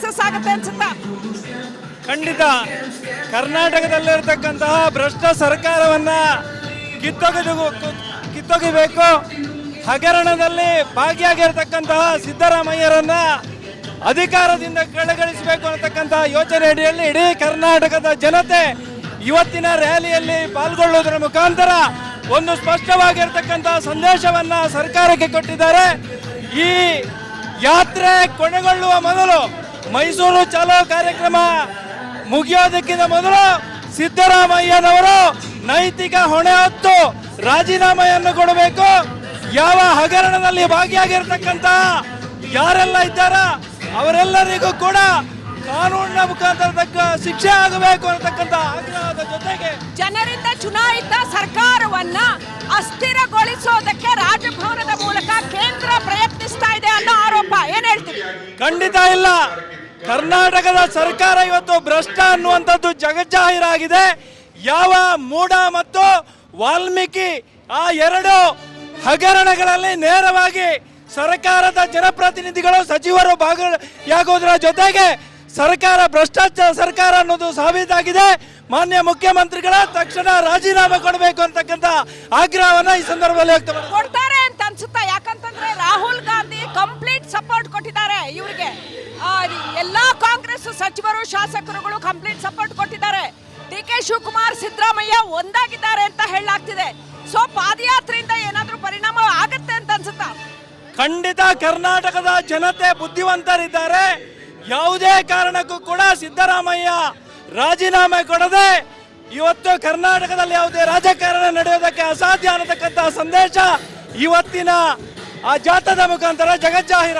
Success ಆಗುತ್ತೆ ಅನ್ಸುತ್ತಾ? ಖಂಡಿತ ಕರ್ನಾಟಕದಲ್ಲಿರ್ತಕ್ಕಂತಹ ಭ್ರಷ್ಟ ಸರ್ಕಾರವನ್ನ ಕಿತ್ತೊಗಿಬೇಕು. ಹಗರಣದಲ್ಲಿ ಭಾಗಿಯಾಗಿರ್ತಕ್ಕಂತಹ ಸಿದ್ದರಾಮಯ್ಯರನ್ನ ಅಧಿಕಾರದಿಂದ ಕೆಳಗಿಳಿಸಬೇಕು ಅನ್ನತಕ್ಕಂತಹ ಯೋಚನೆ ಅಡಿಯಲ್ಲಿ ಇಡೀ ಕರ್ನಾಟಕದ ಜನತೆ ಇವತ್ತಿನ ರ್ಯಾಲಿಯಲ್ಲಿ ಪಾಲ್ಗೊಳ್ಳುವುದರ ಮುಖಾಂತರ ಒಂದು ಸ್ಪಷ್ಟವಾಗಿರ್ತಕ್ಕಂತಹ ಸಂದೇಶವನ್ನ ಸರ್ಕಾರಕ್ಕೆ ಕೊಟ್ಟಿದ್ದಾರೆ. ಈ ಯಾತ್ರೆ ಕೊನೆಗೊಳ್ಳುವ ಮೊದಲು, ಮೈಸೂರು ಚಲೋ ಕಾರ್ಯಕ್ರಮ ಮುಗಿಯೋದಕ್ಕಿಂತ ಮೊದಲು ಸಿದ್ದರಾಮಯ್ಯನವರು ನೈತಿಕ ಹೊಣೆ ಹೊತ್ತು ರಾಜೀನಾಮೆಯನ್ನು ಕೊಡಬೇಕು. ಯಾವ ಹಗರಣದಲ್ಲಿ ಭಾಗಿಯಾಗಿರ್ತಕ್ಕಂಥ ಯಾರೆಲ್ಲ ಇದ್ದಾರ ಅವರೆಲ್ಲರಿಗೂ ಕೂಡ ಕಾನೂನಿನ ಮುಖಾಂತರ ತಕ್ಕ ಶಿಕ್ಷೆ ಆಗಬೇಕು ಅನ್ನತಕ್ಕಂಥ ಆಗ್ರಹದ ಜೊತೆಗೆ ಜನರಿಂದ ಚುನಾಯಿತ ಸರ್ಕಾರವನ್ನ ಅಸ್ಥಿರಗೊಳಿಸೋದಕ್ಕೆ ರಾಜಭವನದ ಮೂಲಕ ಕೇಂದ್ರ ಪ್ರಯತ್ನಿಸ್ತಾ ಇದೆ ಅನ್ನೋ ಆರೋಪ, ಏನ್ ಹೇಳ್ತೀವಿ? ಖಂಡಿತ ಇಲ್ಲ. ಕರ್ನಾಟಕದ ಸರ್ಕಾರ ಇವತ್ತು ಭ್ರಷ್ಟ ಅನ್ನುವಂಥದ್ದು ಜಗಜ್ಜಾಹೀರಾಗಿದೆ. ಯಾವ ಮೂಡ ಮತ್ತು ವಾಲ್ಮೀಕಿ ಆ ಎರಡು ಹಗರಣಗಳಲ್ಲಿ ನೇರವಾಗಿ ಸರ್ಕಾರದ ಜನಪ್ರತಿನಿಧಿಗಳು ಸಚಿವರು ಭಾಗಿಯಾಗುವುದರ ಜೊತೆಗೆ ಸರ್ಕಾರ ಭ್ರಷ್ಟಾಚಾರ ಸರ್ಕಾರ ಅನ್ನೋದು ಸಾಬೀತಾಗಿದೆ. ಮಾನ್ಯ ಮುಖ್ಯಮಂತ್ರಿಗಳ ತಕ್ಷಣ ರಾಜೀನಾಮೆ ಕೊಡಬೇಕು ಅಂತಕ್ಕಂಥ ಆಗ್ರಹವನ್ನ ಈ ಸಂದರ್ಭದಲ್ಲಿ ಕೊಡ್ತಾರೆ ಅಂತ ಅನ್ಸುತ್ತಾ? ಯಾಕಂತಂದ್ರೆ ರಾಹುಲ್ ಗಾಂಧಿ ಕಂಪ್ಲೀಟ್ ಸಪೋರ್ಟ್ ಕೊಟ್ಟಿದ್ದಾರೆ ಇವರಿಗೆ. ಎಲ್ಲಾ ಕಾಂಗ್ರೆಸ್ ಸಚಿವರು ಶಾಸಕರುಗಳು ಕಂಪ್ಲೀಟ್ ಸಪೋರ್ಟ್ ಕೊಟ್ಟಿದ್ದಾರೆ. ಡಿ.ಕೆ. ಶಿವಕುಮಾರ್, ಸಿದ್ದರಾಮಯ್ಯ ಒಂದಾಗಿದ್ದಾರೆ ಅಂತ ಹೇಳಲಾಗ್ತಿದೆ. ಸೊ ಪಾದಯಾತ್ರೆಯಿಂದ ಏನಾದ್ರೂ ಪರಿಣಾಮ ಆಗತ್ತೆ ಅಂತ ಅನ್ಸುತ್ತಾ? ಖಂಡಿತ ಕರ್ನಾಟಕದ ಜನತೆ ಬುದ್ಧಿವಂತರಿದ್ದಾರೆ. ಯಾವುದೇ ಕಾರಣಕ್ಕೂ ಕೂಡ ಸಿದ್ದರಾಮಯ್ಯ ರಾಜೀನಾಮೆ ಕೊಡದೆ ಇವತ್ತು ಕರ್ನಾಟಕದಲ್ಲಿ ಯಾವುದೇ ರಾಜಕಾರಣ ನಡೆಯೋದಕ್ಕೆ ಅಸಾಧ್ಯ ಅನ್ನತಕ್ಕಂತಹ ಸಂದೇಶ ಇವತ್ತಿನ ಆ ಜಾಥಾದ ಮುಖಾಂತರ ಜಗಜ್ಜಾಹೀರ